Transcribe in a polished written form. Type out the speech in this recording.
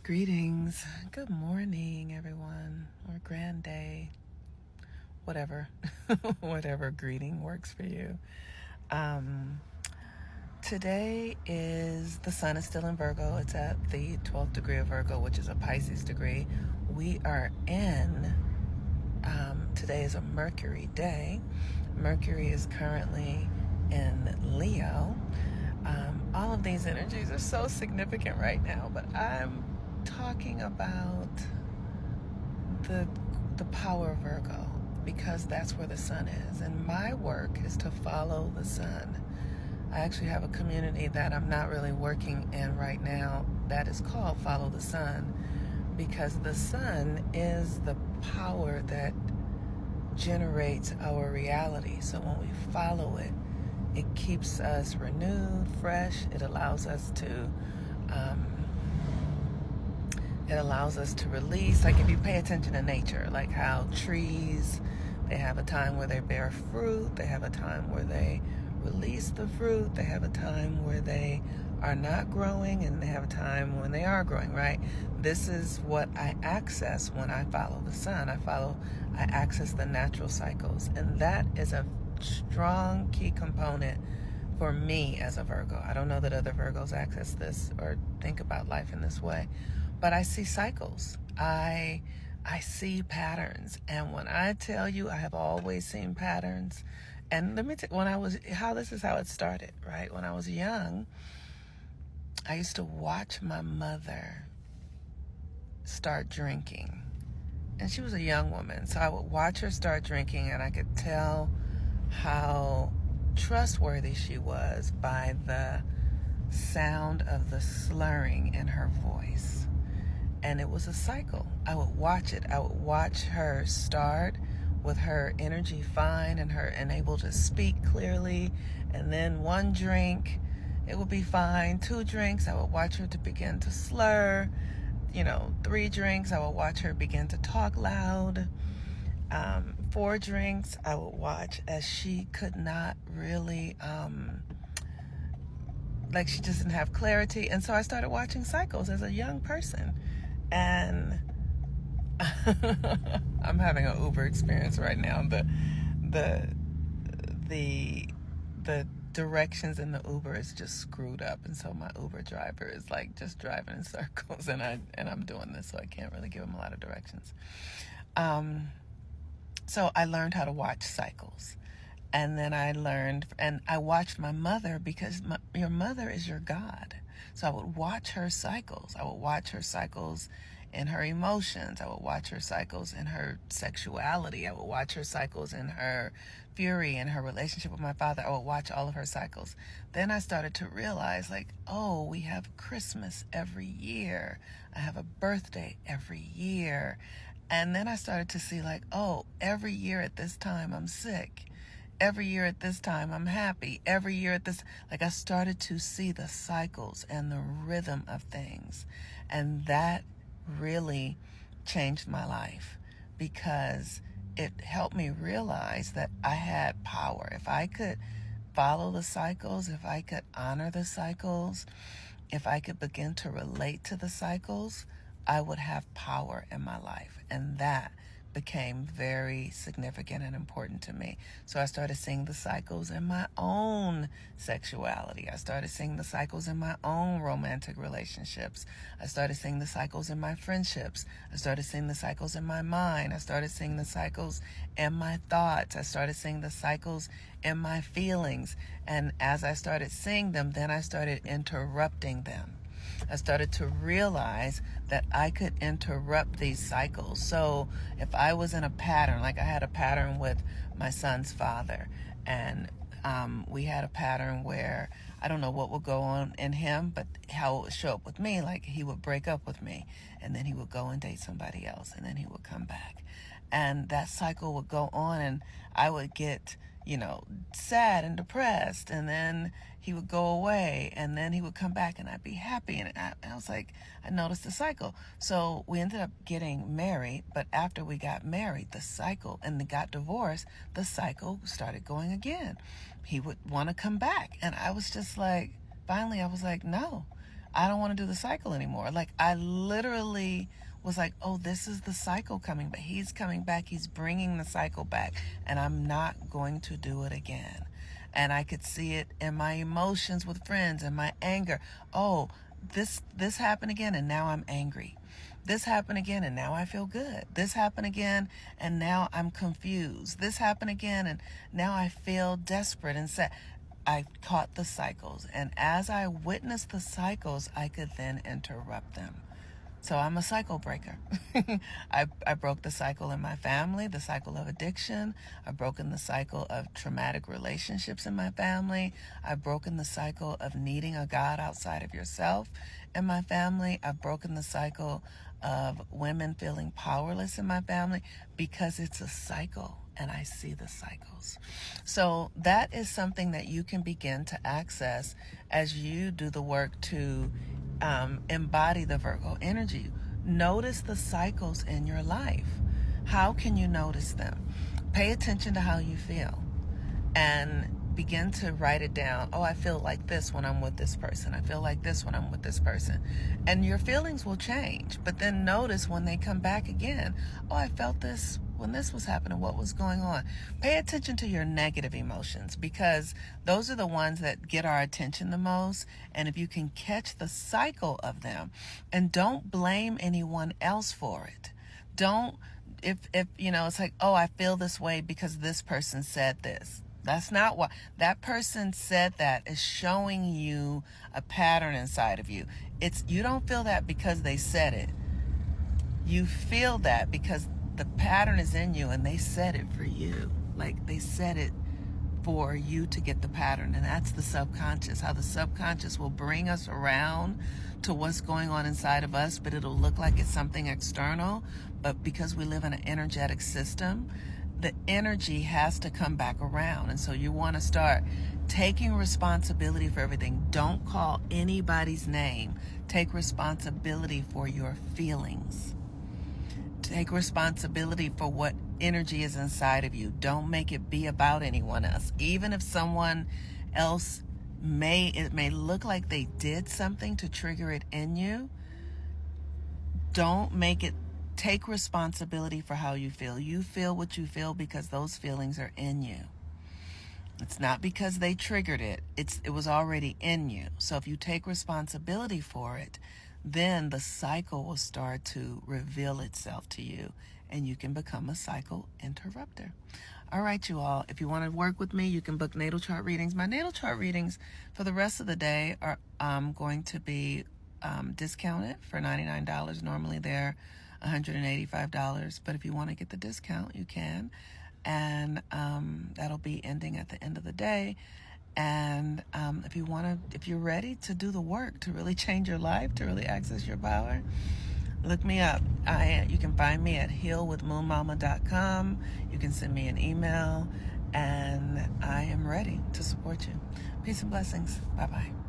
Greetings. Good morning, everyone, or grand day, whatever, whatever greeting works for you. Um, Today is the sun is still in Virgo. It's at the 12th degree of Virgo, which is a Pisces degree. We are in, today is a Mercury day. Mercury is currently in Leo. All of these energies are so significant right now, but I'm talking about the power of Virgo because that's where the sun is, and my work is to follow the sun. I actually have a community that I'm not really working in right now that is called Follow the Sun, because the sun is the power that generates our reality. So when we follow it, it keeps us renewed, fresh. It allows us to release. Like if you pay attention to nature, like how trees, they have a time where they bear fruit, they have a time where they release the fruit, they have a time where they are not growing, and they have a time when they are growing, right? This is what I access when I follow the sun. I access the natural cycles, and that is a strong key component for me as a Virgo. I don't know that other Virgos access this or think about life in this way, but I see cycles. I see patterns, and when I tell you I have always seen patterns, and let me this is how it started, right? When I was young, I used to watch my mother start drinking, and she was a young woman, so I would watch her start drinking, and I could tell how trustworthy she was by the sound of the slurring in her voice. And it was a cycle. I would watch it. I would watch her start with her energy fine and able to speak clearly, and then one drink, it would be fine. 2 drinks, I would watch her to begin to slur. 3 drinks, I would watch her begin to talk loud. 4 drinks, I would watch as she could not really, she just didn't have clarity. And so I started watching cycles as a young person. And I'm having an Uber experience right now. The directions in the Uber is just screwed up, and so my Uber driver is like just driving in circles, and I'm doing this, so I can't really give him a lot of directions. So I learned how to watch cycles. And then I watched my mother, because your mother is your God. So I would watch her cycles. I would watch her cycles in her emotions. I would watch her cycles in her sexuality. I would watch her cycles in her fury and her relationship with my father. I would watch all of her cycles. Then I started to realize, we have Christmas every year. I have a birthday every year. And then I started to see, every year at this time I'm sick. Every year at this time I'm happy. Every year at this, I started to see the cycles and the rhythm of things. And that really changed my life, because it helped me realize that I had power. If I could follow the cycles, if I could honor the cycles, if I could begin to relate to the cycles, I would have power in my life. And that became very significant and important to me. So I started seeing the cycles in my own sexuality. I started seeing the cycles in my own romantic relationships. I started seeing the cycles in my friendships. I started seeing the cycles in my mind. I started seeing the cycles in my thoughts. I started seeing the cycles in my feelings. And as I started seeing them, then I started interrupting them. I started to realize that I could interrupt these cycles. So if I was in a pattern, like I had a pattern with my son's father, and we had a pattern where I don't know what would go on in him, but how it would show up with me, like he would break up with me, and then he would go and date somebody else, and then he would come back. And that cycle would go on, and I would get sad and depressed, and then he would go away, and then he would come back, and I'd be happy. And I was like, I noticed the cycle. So we ended up getting married, but after we got married, the cycle, and got divorced, the cycle started going again. He would want to come back, and I was just like, finally I was like, no, I don't want to do the cycle anymore. Like, I literally was like, oh, this is the cycle coming back. He's coming back. He's bringing the cycle back. And I'm not going to do it again. And I could see it in my emotions with friends and my anger. Oh, this happened again, and now I'm angry. This happened again, and now I feel good. This happened again, and now I'm confused. This happened again, and now I feel desperate and sad. I caught the cycles, and as I witnessed the cycles, I could then interrupt them. So I'm a cycle breaker. I broke the cycle in my family, the cycle of addiction. I've broken the cycle of traumatic relationships in my family. I've broken the cycle of needing a God outside of yourself in my family. I've broken the cycle of women feeling powerless in my family, because it's a cycle and I see the cycles. So that is something that you can begin to access as you do the work to embody the Virgo energy. Notice the cycles in your life. How can you notice them? Pay attention to how you feel and begin to write it down. Oh, I feel like this when I'm with this person. I feel like this when I'm with this person. And your feelings will change, but then notice when they come back again. Oh, I felt this when this was happening. What was going on? Pay attention to your negative emotions, because those are the ones that get our attention the most. And if you can catch the cycle of them, and don't blame anyone else for it. Don't, if it's like, oh, I feel this way because this person said this. That's not what that person said. That is showing you a pattern inside of you. You don't feel that because they said it. You feel that because the pattern is in you, and they said it for you. Like, they said it for you to get the pattern. And that's the subconscious, how the subconscious will bring us around to what's going on inside of us, but it'll look like it's something external. But because we live in an energetic system, the energy has to come back around. And so you want to start taking responsibility for everything. Don't call anybody's name. Take responsibility for your feelings. Take responsibility for what energy is inside of you. Don't make it be about anyone else. Even if someone else it may look like they did something to trigger it in you, don't make it. Take responsibility for how you feel. You feel what you feel because those feelings are in you. It's not because they triggered it. It was already in you. So if you take responsibility for it, then the cycle will start to reveal itself to you, and you can become a cycle interrupter. All right, you all. If you want to work with me, you can book natal chart readings. My natal chart readings for the rest of the day are going to be discounted for $99. Normally they're $185, but if you want to get the discount, you can. And that'll be ending at the end of the day. And if you're ready to do the work to really change your life, to really access your power, look me up. You can find me at healwithmoonmama.com. You can send me an email, and I am ready to support you. Peace and blessings. Bye-bye.